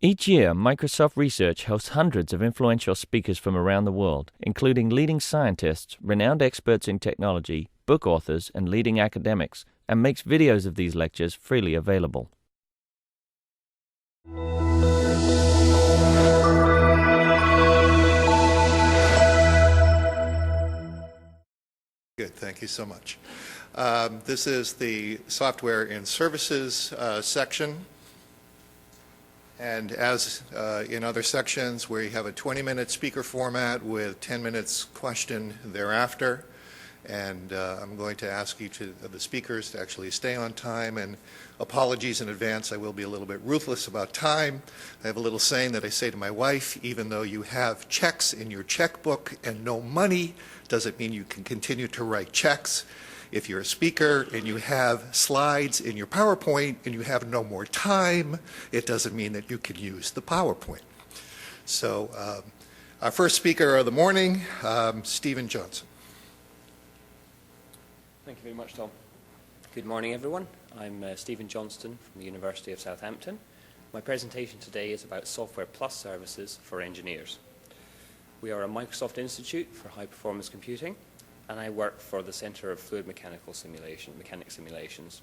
Each year, Microsoft Research hosts hundreds of influential speakers from around the world, including leading scientists, renowned experts in technology, book authors, and leading academics, and makes videos of these lectures freely available. Good, thank you so much. This is the Software and Services section. And as in other sections where you have a 20-minute speaker format with 10 minutes question thereafter, and I'm going to ask each of the speakers to actually stay on time, and apologies in advance, I will be a little bit ruthless about time. I have a little saying that I say to my wife: even though you have checks in your checkbook and no money, doesn't mean you can continue to write checks. If you're a speaker and you have slides in your PowerPoint and you have no more time, it doesn't mean that you can use the PowerPoint. So our first speaker of the morning, Stephen Johnson. Thank you very much, Tom. Good morning, everyone. I'm Stephen Johnston from the University of Southampton. My presentation today is about Software Plus services for engineers. We are a Microsoft Institute for High Performance Computing, and I work for the Center of Fluid Mechanics Simulations.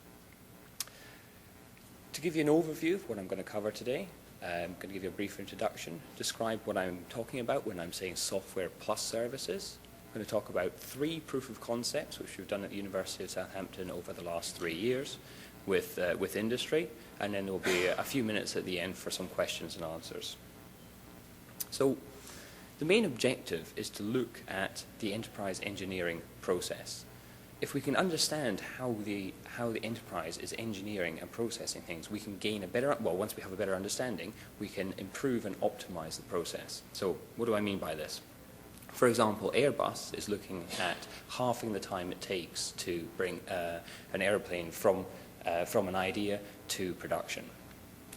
To give you an overview of what I'm going to cover today, I'm going to give you a brief introduction, describe what I'm talking about when I'm saying Software Plus services. I'm going to talk about 3 proof of concepts which we've done at the University of Southampton over the last 3 years with industry, and then there will be a few minutes at the end for some questions and answers. So the main objective is to look at the enterprise engineering process. If we can understand how the enterprise is engineering and processing things, we can gain a better, once we have a better understanding, we can improve and optimize the process. So what do I mean by this? For example, Airbus is looking at halving the time it takes to bring an airplane from an idea to production.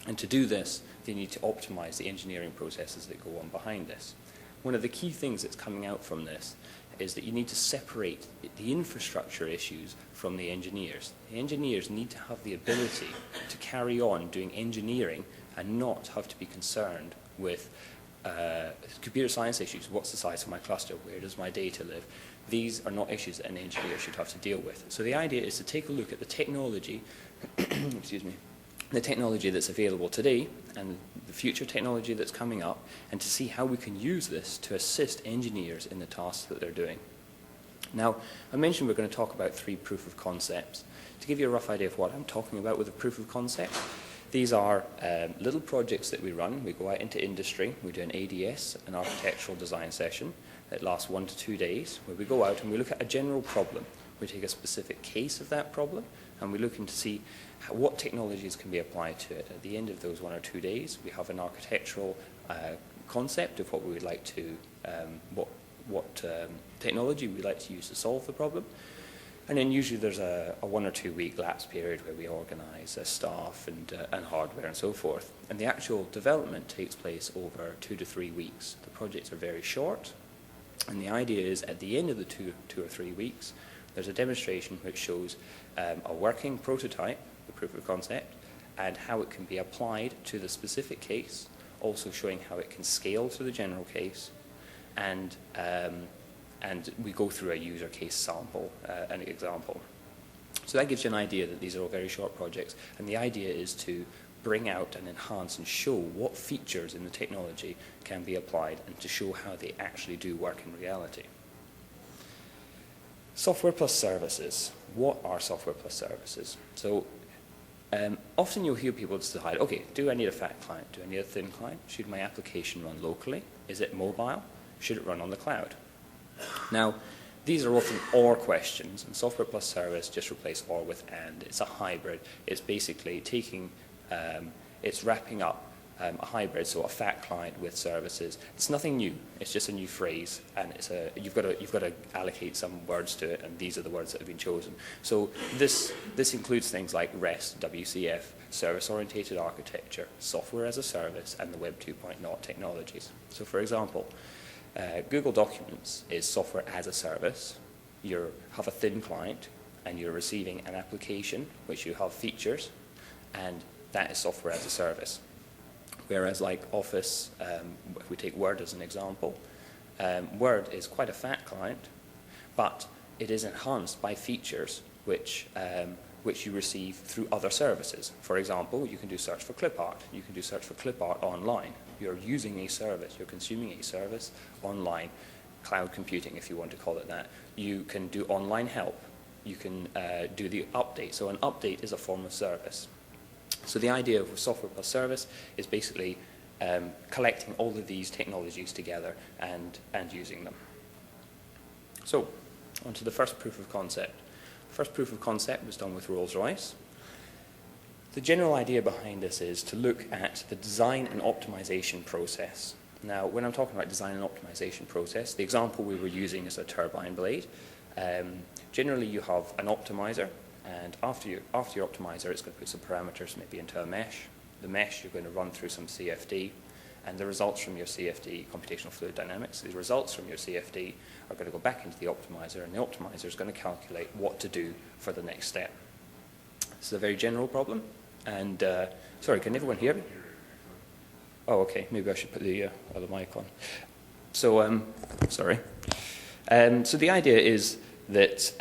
And to do this, they need to optimize the engineering processes that go on behind this. One of the key things that's coming out from this is that you need to separate the infrastructure issues from the engineers. The engineers need to have the ability to carry on doing engineering and not have to be concerned with computer science issues. What's the size of my cluster? Where does my data live? These are not issues that an engineer should have to deal with. So the idea is to take a look at the technology, excuse me, the technology that's available today and the future technology that's coming up, and to see how we can use this to assist engineers in the tasks that they're doing. Now, I mentioned we're going to talk about 3 proof of concepts. To give you a rough idea of what I'm talking about with a proof of concept, these are little projects that we run. We go out into industry, we do an ADS, an architectural design session, that lasts 1 to 2 days, where we go out and we look at a general problem. We take a specific case of that problem, and we look into see what technologies can be applied to it. At the end of those 1 or 2 days, we have an architectural concept of what we would like to, what technology we'd like to use to solve the problem. And then usually there's a 1 or 2 week lapse period where we organise staff and hardware and so forth. And the actual development takes place over 2 to 3 weeks. The projects are very short, and the idea is at the end of the 2 or 3 weeks, there's a demonstration which shows a working prototype, the proof of concept, and how it can be applied to the specific case, also showing how it can scale to the general case, and we go through a user case sample, an example. So that gives you an idea that these are all very short projects, and the idea is to bring out and enhance and show what features in the technology can be applied and to show how they actually do work in reality. Software plus services. What are software plus services? So often you'll hear people decide, okay, do I need a fat client? Do I need a thin client? Should my application run locally? Is it mobile? Should it run on the cloud? Now, these are often OR questions, and software plus service just replace OR with AND. It's a hybrid. It's basically taking, it's wrapping up a hybrid, so a fat client with services. It's nothing new. It's just a new phrase, and it's you've got to allocate some words to it, and these are the words that have been chosen. So this includes things like REST, WCF, service-oriented architecture, software as a service, and the Web 2.0 technologies. So for example, Google Documents is software as a service. You have a thin client, and you're receiving an application which you have features, and that is software as a service. Whereas like Office, if we take Word as an example, Word is quite a fat client, but it is enhanced by features which you receive through other services. For example, you can do search for clip art. You can do search for clip art online. You're using a service, you're consuming a service online, cloud computing if you want to call it that. You can do online help. You can do the update. So an update is a form of service. So the idea of software plus service is basically collecting all of these technologies together and using them. So on to the first proof of concept. First proof of concept was done with Rolls-Royce. The general idea behind this is to look at the design and optimization process. Now, when I'm talking about design and optimization process, the example we were using is a turbine blade. Generally, you have an optimizer, and after your optimizer, it's going to put some parameters maybe into a mesh. The mesh, you're going to run through some CFD, and the results from your CFD, computational fluid dynamics, the results from your CFD are going to go back into the optimizer, and the optimizer is going to calculate what to do for the next step. This is a very general problem, and sorry, can everyone hear me? Oh, okay, maybe I should put the other mic on. So, sorry. So the idea is that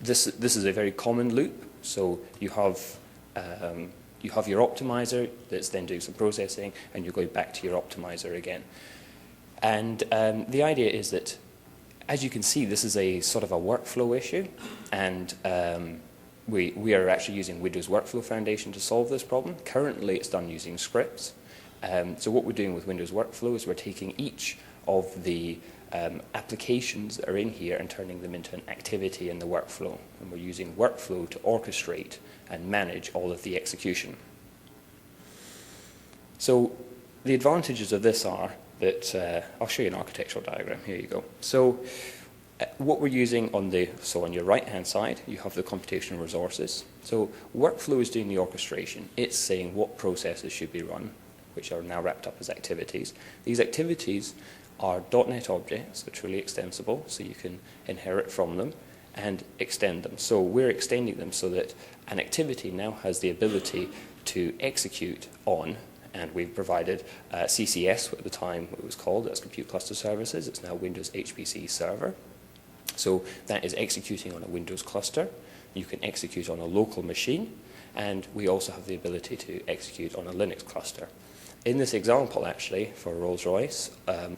this is a very common loop. So you have your optimizer that's then doing some processing, and you're going back to your optimizer again. And the idea is that, as you can see, this is a sort of a workflow issue, and we are actually using Windows Workflow Foundation to solve this problem. Currently, it's done using scripts. So what we're doing with Windows Workflow is we're taking each of the applications that are in here and turning them into an activity in the workflow. And we're using workflow to orchestrate and manage all of the execution. So the advantages of this are that, I'll show you an architectural diagram, here you go. So what we're using on your right-hand side, you have the computational resources. So workflow is doing the orchestration. It's saying what processes should be run, which are now wrapped up as activities. These activities are .NET objects, they're truly extensible, so you can inherit from them and extend them. So we're extending them so that an activity now has the ability to execute on, and we've provided CCS at the time it was called, that's Compute Cluster Services. It's now Windows HPC Server. So that is executing on a Windows cluster. You can execute on a local machine, and we also have the ability to execute on a Linux cluster. In this example, actually, for Rolls-Royce,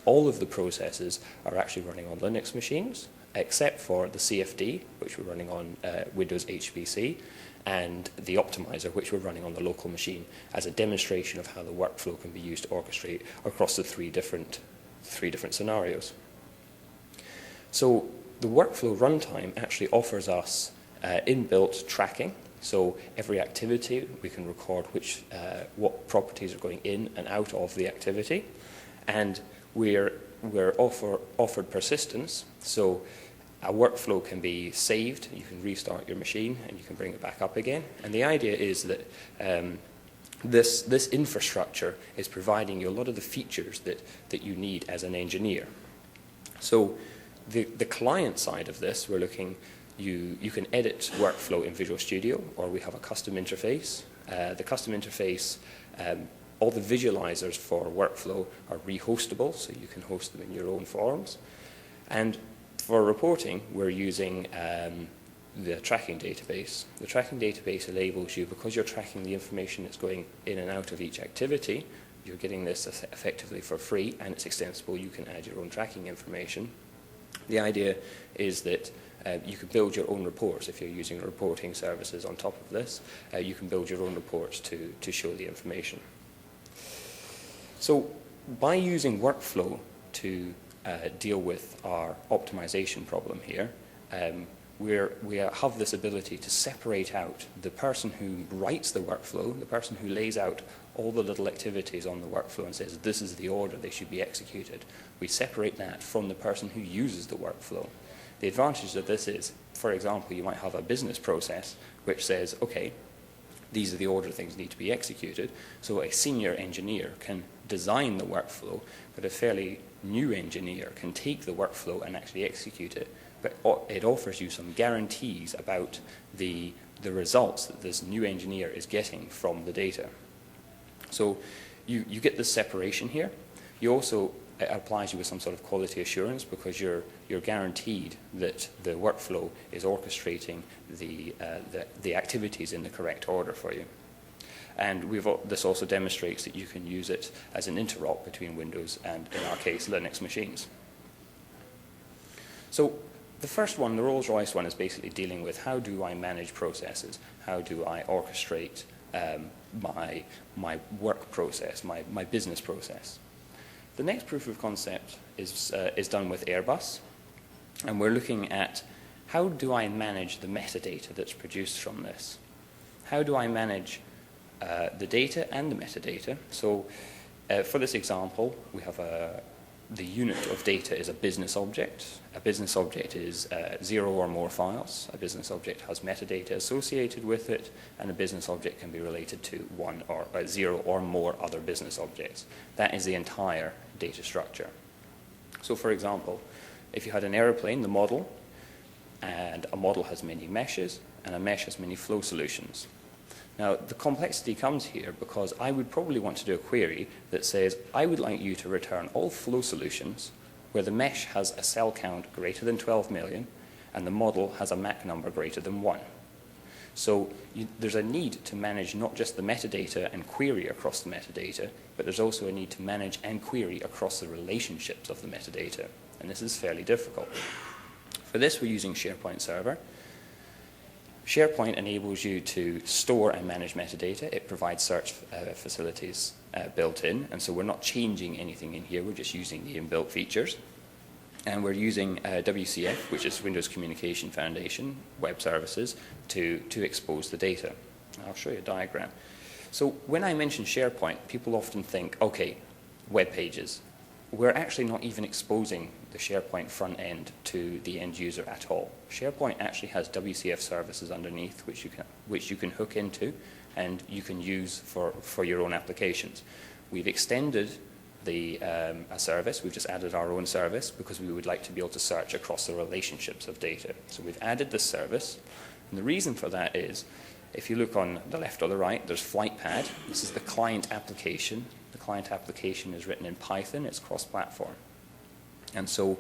all of the processes are actually running on Linux machines, except for the CFD, which we're running on Windows HPC, and the optimizer, which we're running on the local machine, as a demonstration of how the workflow can be used to orchestrate across the three different scenarios. So the workflow runtime actually offers us inbuilt tracking. So every activity, we can record what properties are going in and out of the activity, and we're offered persistence. So a workflow can be saved. You can restart your machine, and you can bring it back up again. And the idea is that this infrastructure is providing you a lot of the features that you need as an engineer. So the client side of this, we're looking. You can edit workflow in Visual Studio, or we have a custom interface. The custom interface, all the visualizers for workflow are rehostable, so you can host them in your own forms. And for reporting, we're using the tracking database. The tracking database enables you, because you're tracking the information that's going in and out of each activity, you're getting this effectively for free, and it's extensible. You can add your own tracking information. The idea is that you can build your own reports. If you're using reporting services on top of this, you can build your own reports to show the information. So by using workflow to deal with our optimization problem here, we have this ability to separate out the person who writes the workflow, the person who lays out all the little activities on the workflow and says this is the order they should be executed. We separate that from the person who uses the workflow. The advantage of this is, for example, you might have a business process which says, okay, these are the order things need to be executed. So a senior engineer can design the workflow, but a fairly new engineer can take the workflow and actually execute it. But it offers you some guarantees about the results that this new engineer is getting from the data. So you get this separation here. You also, it applies you with some sort of quality assurance because you're guaranteed that the workflow is orchestrating the activities in the correct order for you. And this also demonstrates that you can use it as an interop between Windows and, in our case, Linux machines. So the first one, the Rolls-Royce one, is basically dealing with how do I manage processes? How do I orchestrate my work process, my business process? The next proof of concept is done with Airbus, and we're looking at how do I manage the metadata that's produced from this? How do I manage the data and the metadata? So for this example, we have the unit of data is a business object. A business object is 0 or more files. A business object has metadata associated with it, and a business object can be related to 1 or 0 or more other business objects. That is the entire data structure. So for example, if you had an aeroplane, the model, and a model has many meshes, and a mesh has many flow solutions. Now, the complexity comes here because I would probably want to do a query that says, I would like you to return all flow solutions where the mesh has a cell count greater than 12 million and the model has a MAC number greater than 1. So there's a need to manage not just the metadata and query across the metadata, but there's also a need to manage and query across the relationships of the metadata. And this is fairly difficult. For this, we're using SharePoint Server. SharePoint enables you to store and manage metadata. It provides search facilities built in, and so we're not changing anything in here, we're just using the inbuilt features. And we're using WCF, which is Windows Communication Foundation Web Services, to expose the data. I'll show you a diagram. So when I mention SharePoint, people often think, okay, web pages. We're actually not even exposing the SharePoint front end to the end user at all. SharePoint actually has WCF services underneath which you can hook into and you can use for your own applications. We've extended a service. We've just added our own service because we would like to be able to search across the relationships of data. So we've added this service, and the reason for that is if you look on the left or the right, there's FlightPad. This is the client application. The client application is written in Python. It's cross-platform. And so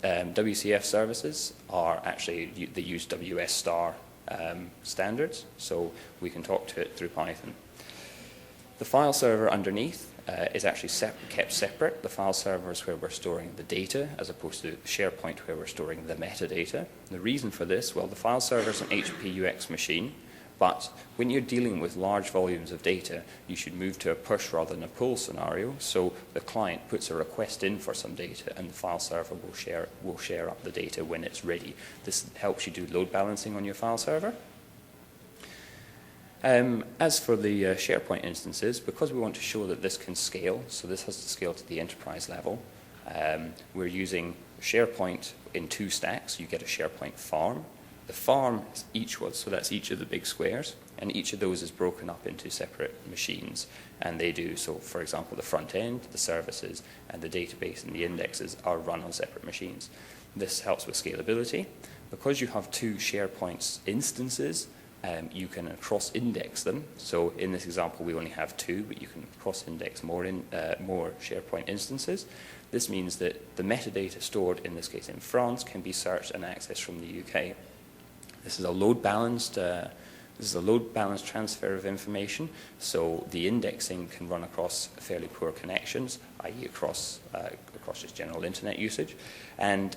WCF services are actually, they use WS star standards, so we can talk to it through Python. The file server underneath is actually kept separate. The file server is where we're storing the data, as opposed to SharePoint, where we're storing the metadata. The reason for this, well, the file server is an HP UX machine, but when you're dealing with large volumes of data, you should move to a push rather than a pull scenario. So the client puts a request in for some data, and the file server will share up the data when it's ready. This helps you do load balancing on your file server. As for the SharePoint instances, because we want to show that this can scale, so this has to scale to the enterprise level, we're using SharePoint in 2 stacks. You get a SharePoint farm. The farm is each one, so that's each of the big squares, and each of those is broken up into separate machines. And they do, so for example, the front end, the services, and the database and the indexes are run on separate machines. This helps with scalability. Because you have 2 SharePoint instances, you can cross-index them. So in this example, we only have 2, but you can cross-index more SharePoint instances. This means that the metadata stored, in this case in France, can be searched and accessed from the UK. This is a load-balanced transfer of information, so the indexing can run across fairly poor connections, i.e. across just general internet usage, and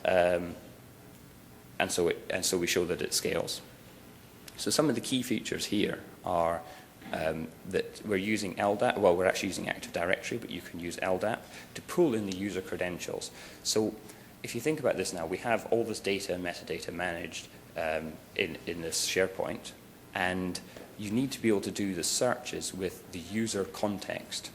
so we show that it scales. So some of the key features here are that we're using LDAP. Well, we're actually using Active Directory, but you can use LDAP to pull in the user credentials. So if you think about this now, we have all this data and metadata managed in this SharePoint, and you need to be able to do the searches with the user context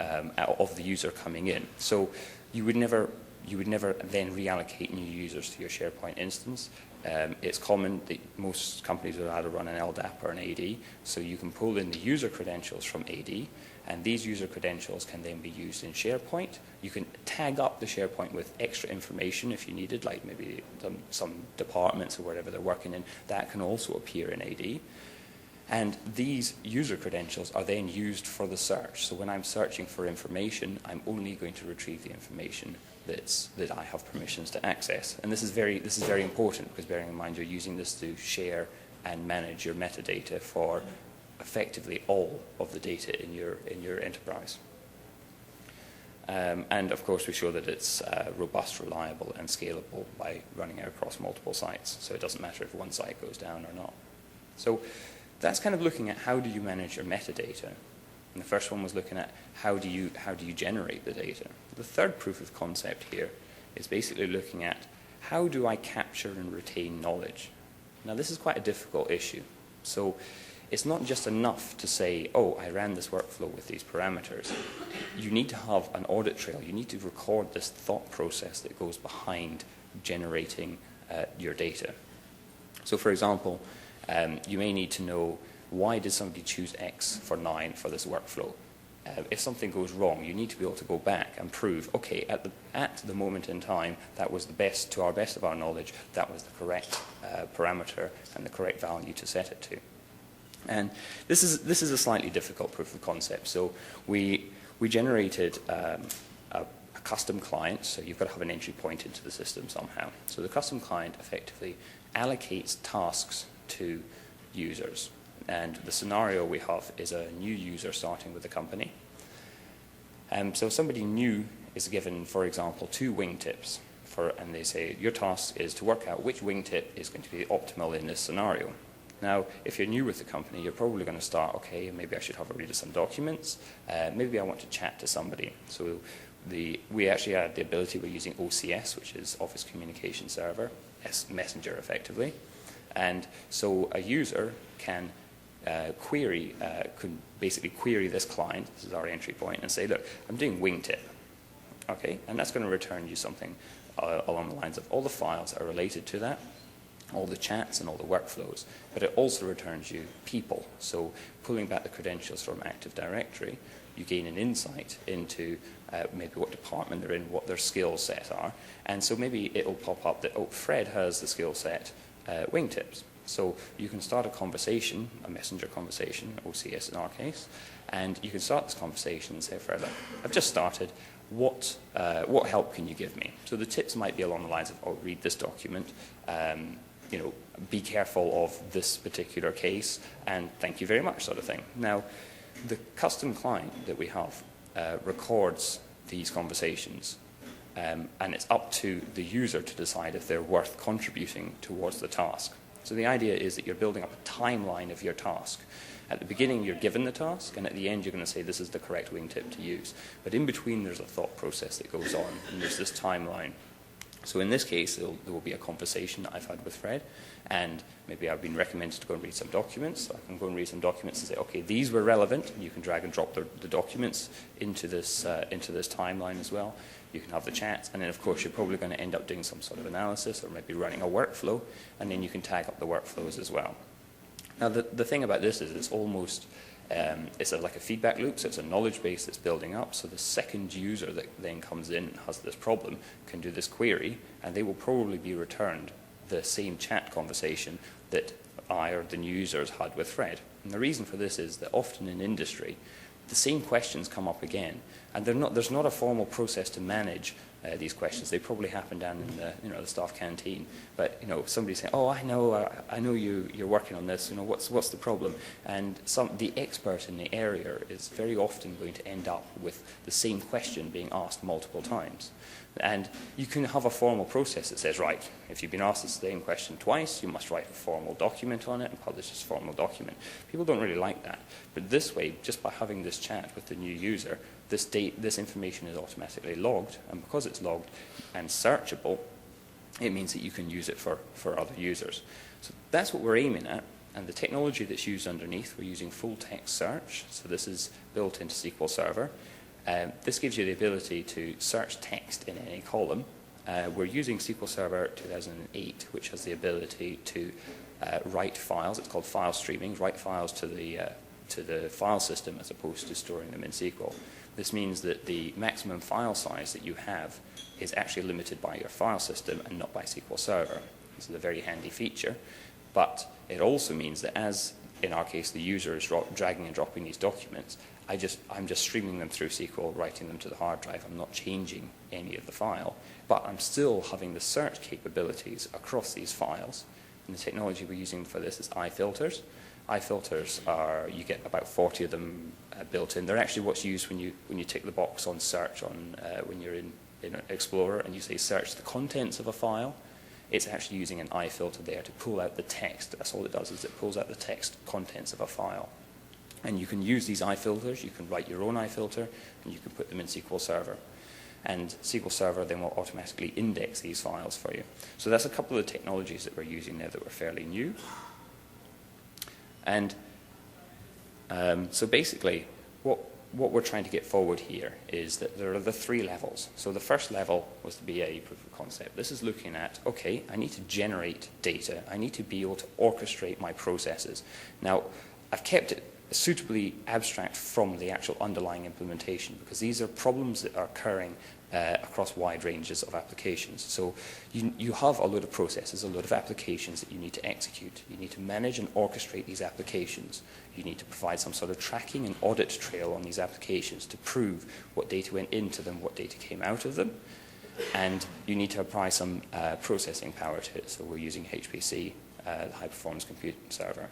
of the user coming in. So you would never then reallocate new users to your SharePoint instance. It's common that most companies will either run an LDAP or an AD, so you can pull in the user credentials from AD, and these user credentials can then be used in SharePoint. You can tag up the SharePoint with extra information if you needed, like maybe some departments or whatever they're working in. That can also appear in AD. And these user credentials are then used for the search. So when I'm searching for information, I'm only going to retrieve the information that I have permissions to access. And this is very important, because bearing in mind you're using this to share and manage your metadata for effectively all of the data in your enterprise. And of course we show that it's robust, reliable and scalable by running it across multiple sites. So it doesn't matter if one site goes down or not. So that's kind of looking at how do you manage your metadata. And the first one was looking at how do you generate the data. The third proof of concept here is basically looking at how do I capture and retain knowledge. Now this is quite a difficult issue. So it's not just enough to say, oh, I ran this workflow with these parameters. You need to have an audit trail. You need to record this thought process that goes behind generating your data. So for example, you may need to know, why did somebody choose X for 9 for this workflow? If something goes wrong, you need to be able to go back and prove, okay, at the moment in time, that was the best, to our best of our knowledge, that was the correct parameter and the correct value to set it to. And this is a slightly difficult proof of concept. So we generated a custom client, so you've got to have an entry point into the system somehow. So the custom client effectively allocates tasks to users. And the scenario we have is a new user starting with the company. So somebody new is given, for example, 2 wingtips, and they say, your task is to work out which wingtip is going to be optimal in this scenario. Now, if you're new with the company, you're probably going to start, okay, maybe I should have a read of some documents. Maybe I want to chat to somebody. So we actually had the ability, we're using OCS, which is Office Communication Server, Messenger effectively. And so a user can basically query this client, this is our entry point, and say, look, I'm doing wingtip. Okay, and that's going to return you something along the lines of all the files that are related to that, all the chats and all the workflows, but it also returns you people. So pulling back the credentials from Active Directory, you gain an insight into maybe what department they're in, what their skill set are, and so maybe it will pop up that, oh, Fred has the skill set wingtips. So you can start a conversation, a messenger conversation, OCS in our case, and you can start this conversation and say, Fred, look, I've just started, what help can you give me? So the tips might be along the lines of, oh, read this document, be careful of this particular case, and thank you very much, sort of thing. Now, the custom client that we have records these conversations, and it's up to the user to decide if they're worth contributing towards the task. So the idea is that you're building up a timeline of your task. At the beginning, you're given the task, and at the end, you're going to say, this is the correct wingtip to use. But in between, there's a thought process that goes on, and there's this timeline. So in this case, there will be a conversation that I've had with Fred, and maybe I've been recommended to go and read some documents. So I can go and read some documents and say, okay, these were relevant. You can drag and drop the documents into this timeline as well. You can have the chat, and then of course you're probably going to end up doing some sort of analysis or maybe running a workflow, and then you can tag up the workflows as well. Now the thing about this is it's almost, it's like a feedback loop, so it's a knowledge base that's building up, so the second user that then comes in and has this problem can do this query, and they will probably be returned the same chat conversation that I or the new users had with Fred. And the reason for this is that often in industry, the same questions come up again, and there's not a formal process to manage these questions. They probably happen down in the staff canteen. But somebody saying, "Oh, I know you're working on this. What's the problem?" And the expert in the area is very often going to end up with the same question being asked multiple times. And you can have a formal process that says, right, if you've been asked the same question twice, you must write a formal document on it and publish this formal document. People don't really like that. But this way, just by having this chat with the new user, this information is automatically logged, and because it's logged and searchable, it means that you can use it for other users. So that's what we're aiming at, and the technology that's used underneath, we're using full text search, so this is built into SQL Server. This gives you the ability to search text in any column. We're using SQL Server 2008, which has the ability to write files. It's called file streaming, write files to the file system as opposed to storing them in SQL. This means that the maximum file size that you have is actually limited by your file system and not by SQL Server. This is a very handy feature, but it also means that as in our case, the user is dragging and dropping these documents, I'm just streaming them through SQL, writing them to the hard drive. I'm not changing any of the file, but I'm still having the search capabilities across these files. And the technology we're using for this is iFilters. iFilters are, you get about 40 of them built in. They're actually what's used when you tick the box on search when you're in Explorer and you say search the contents of a file. It's actually using an iFilter there to pull out the text. That's all it does, is it pulls out the text contents of a file. And you can use these iFilters, you can write your own iFilter, and you can put them in SQL Server. And SQL Server then will automatically index these files for you. So that's a couple of the technologies that we're using there that were fairly new. And so basically, what we're trying to get forward here is that there are the 3 levels. So the first level was the BAE proof of concept. This is looking at, okay, I need to generate data. I need to be able to orchestrate my processes. Now, I've kept it suitably abstract from the actual underlying implementation because these are problems that are occurring across wide ranges of applications. So you have a load of processes, a load of applications that you need to execute. You need to manage and orchestrate these applications. You need to provide some sort of tracking and audit trail on these applications to prove what data went into them, what data came out of them. And you need to apply some processing power to it. So we're using HPC, the High Performance Compute Server.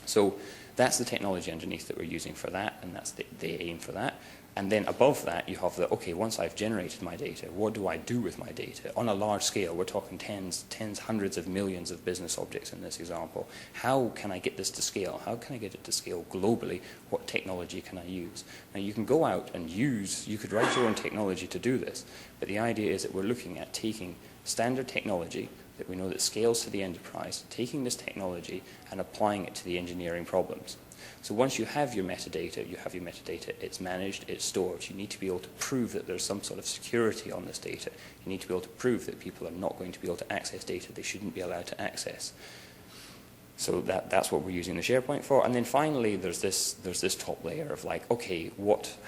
So that's the technology underneath that we're using for that, and that's the aim for that. And then above that, you have the, okay, once I've generated my data, what do I do with my data? On a large scale, we're talking tens, hundreds of millions of business objects in this example. How can I get this to scale? How can I get it to scale globally? What technology can I use? Now, you can go out and you could write your own technology to do this, but the idea is that we're looking at taking standard technology that we know that scales to the enterprise, taking this technology and applying it to the engineering problems. So once you have your metadata, it's managed, it's stored. You need to be able to prove that there's some sort of security on this data. You need to be able to prove that people are not going to be able to access data they shouldn't be allowed to access. So that's what we're using the SharePoint for. And then finally, there's this top layer of like, okay,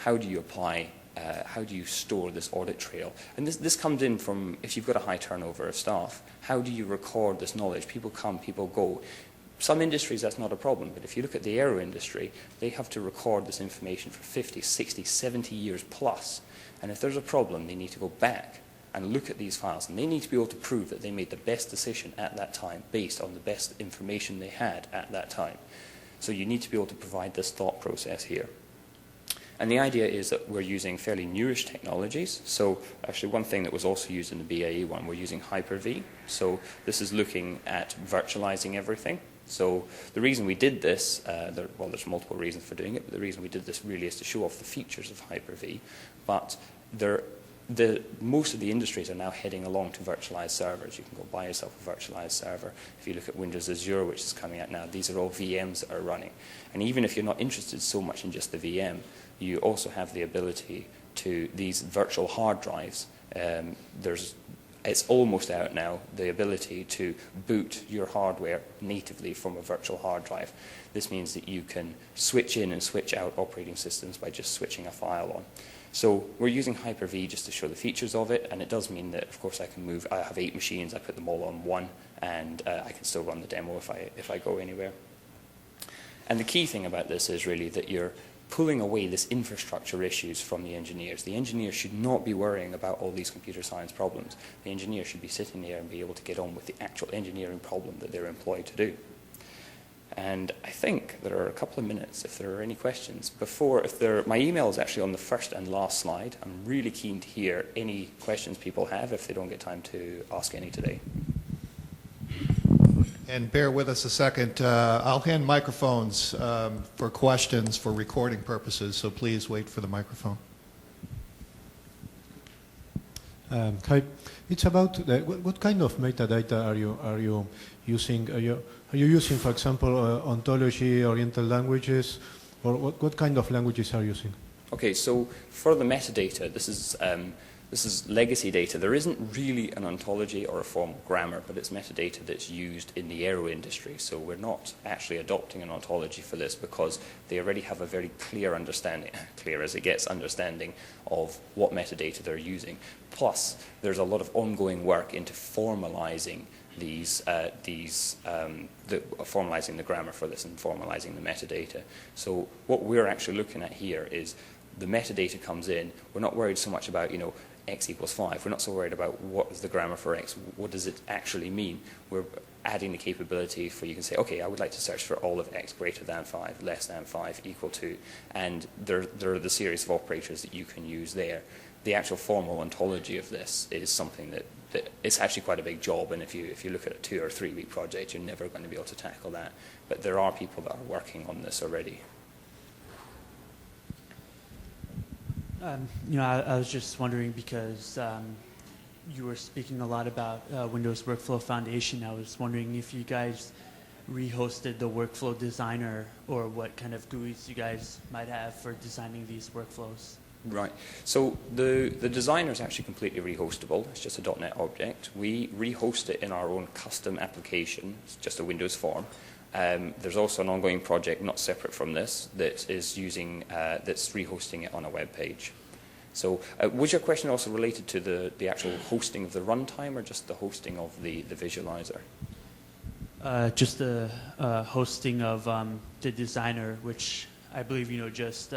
how do you apply, how do you store this audit trail? And this comes in from, if you've got a high turnover of staff, how do you record this knowledge? People come, people go. Some industries, that's not a problem, but if you look at the aero industry, they have to record this information for 50, 60, 70 years plus. And if there's a problem, they need to go back and look at these files, and they need to be able to prove that they made the best decision at that time based on the best information they had at that time. So you need to be able to provide this thought process here. And the idea is that we're using fairly newish technologies. So actually one thing that was also used in the BAE one, we're using Hyper-V. So this is looking at virtualizing everything. So the reason we did this, there's multiple reasons for doing it, but the reason we did this really is to show off the features of Hyper-V. But most of the industries are now heading along to virtualized servers. You can go buy yourself a virtualized server. If you look at Windows Azure, which is coming out now, these are all VMs that are running. And even if you're not interested so much in just the VM, you also have the ability to these virtual hard drives. It's almost out now, the ability to boot your hardware natively from a virtual hard drive. This means that you can switch in and switch out operating systems by just switching a file on. So we're using Hyper-V just to show the features of it, and it does mean that, of course, I have 8 machines, I put them all on one, and I can still run the demo if I go anywhere. And the key thing about this is really that you're pulling away this infrastructure issues from the engineers. The engineers should not be worrying about all these computer science problems. The engineers should be sitting there and be able to get on with the actual engineering problem that they're employed to do. And I think there are a couple of minutes if there are any questions. My email is actually on the first and last slide. I'm really keen to hear any questions people have if they don't get time to ask any today. And bear with us a second. I'll hand microphones for questions for recording purposes, so please wait for the microphone. Hi. It's about what kind of metadata are you using? Are you using, for example, ontology-oriented languages, or what kind of languages are you using? Okay, so for the metadata, this is legacy data. There isn't really an ontology or a formal grammar, but it's metadata that's used in the aero industry. So we're not actually adopting an ontology for this because they already have a very clear understanding, clear as it gets, understanding of what metadata they're using. Plus, there's a lot of ongoing work into formalizing formalizing the grammar for this and formalizing the metadata. So what we're actually looking at here is the metadata comes in. We're not worried so much about, x equals 5. We're not so worried about what is the grammar for x. What does it actually mean? We're adding the capability for you can say, okay, I would like to search for all of x greater than 5, less than 5, equal to, and there are the series of operators that you can use there. The actual formal ontology of this is something that it's actually quite a big job, and if you look at a 2 or 3 week project, you're never going to be able to tackle that. But there are people that are working on this already. I was just wondering because you were speaking a lot about Windows Workflow Foundation. I was wondering if you guys rehosted the workflow designer or what kind of GUIs you guys might have for designing these workflows. Right. So the designer is actually completely rehostable. It's just a .NET object. We rehost it in our own custom application. It's just a Windows form. There's also an ongoing project not separate from this that is using that's rehosting it on a web page. So was your question also related to the actual hosting of the runtime or just the hosting of the visualizer? Just the hosting of the designer, which I believe just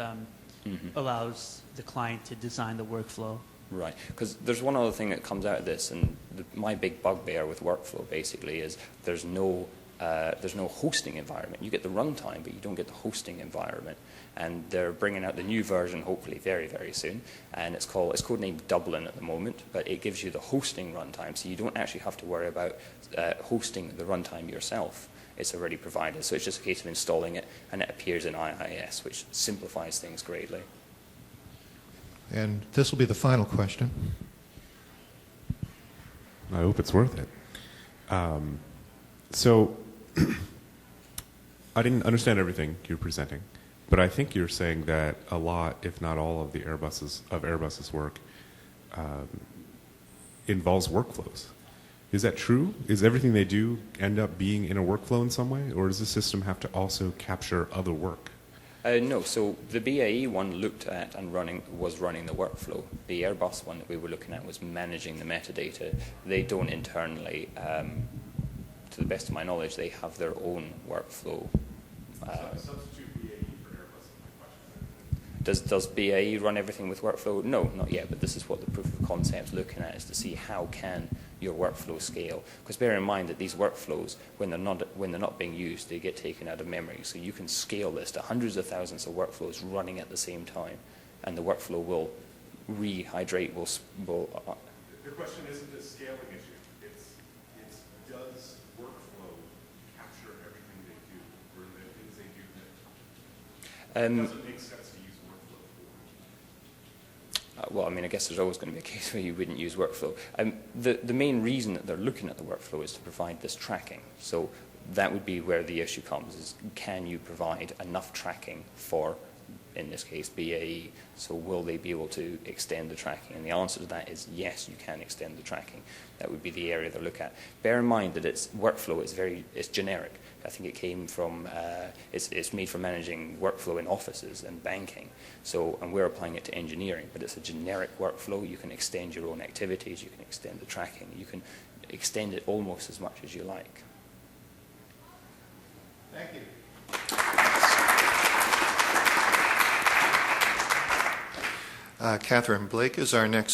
allows the client to design the workflow. Right, because there's one other thing that comes out of this, and my big bugbear with workflow basically is there's no hosting environment. You get the runtime, but you don't get the hosting environment. And they're bringing out the new version, hopefully very, very soon. And it's codenamed Dublin at the moment, but it gives you the hosting runtime, so you don't actually have to worry about hosting the runtime yourself. It's already provided, so it's just a case of installing it, and it appears in IIS, which simplifies things greatly. And this will be the final question. I hope it's worth it. So I didn't understand everything you're presenting, but I think you're saying that a lot, if not all, of the Airbus's work involves workflows. Is that true? Is everything they do end up being in a workflow in some way, or does the system have to also capture other work? No, so the BAE one looked at and was running the workflow. The Airbus one that we were looking at was managing the metadata. They don't internally, to the best of my knowledge, they have their own workflow. Substitute BAE for Airbus is my question. Does BAE run everything with workflow? No, not yet, but this is what the proof of concept is looking at, is to see how can your workflow scale. Because bear in mind that these workflows, when they're not being used, they get taken out of memory. So you can scale this to hundreds of thousands of workflows running at the same time, and the workflow will rehydrate. The question isn't a scaling issue. It's does workflow capture everything they do, or the things they do that it doesn't make sense to use workflow for? Well, I mean, I guess there's always going to be a case where you wouldn't use workflow. The main reason that they're looking at the workflow is to provide this tracking. So that would be where the issue comes, is can you provide enough tracking for, in this case, BAE? So will they be able to extend the tracking? And the answer to that is yes, you can extend the tracking. That would be the area they look at. Bear in mind that its workflow is generic. I think it came from, it's made for managing workflow in offices and banking. So, and we're applying it to engineering, but it's a generic workflow. You can extend your own activities, you can extend the tracking, you can extend it almost as much as you like. Thank you. Catherine Blake is our next